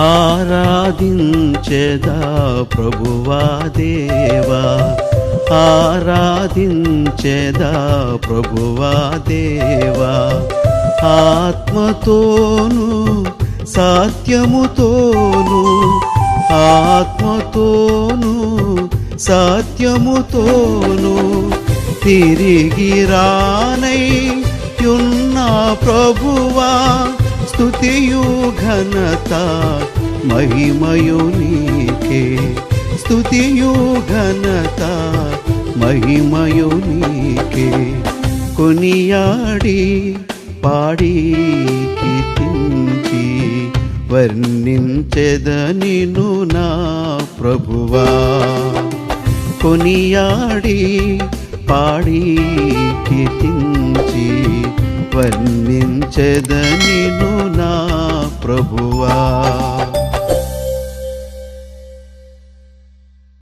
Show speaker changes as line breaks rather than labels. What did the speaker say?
ఆరాధించెదా ప్రభువా దేవా, ఆరాధించెదా ప్రభువా దేవా, ఆత్మతోను సత్యముతోను, ఆత్మతోను సత్యముతోను, తిరిగి రానై యున్న ప్రభువా, స్తుతియు ఘనత మహిమయు నీకే, స్తుతియు ఘనత మహిమయు నీకే. కొనియాడి పాడి కీర్తించి వర్ణించెదనిను నా ప్రభువా, కొనియాడి పాడి కీర్తించి వర్ణించెదనిను నా ప్రభువా.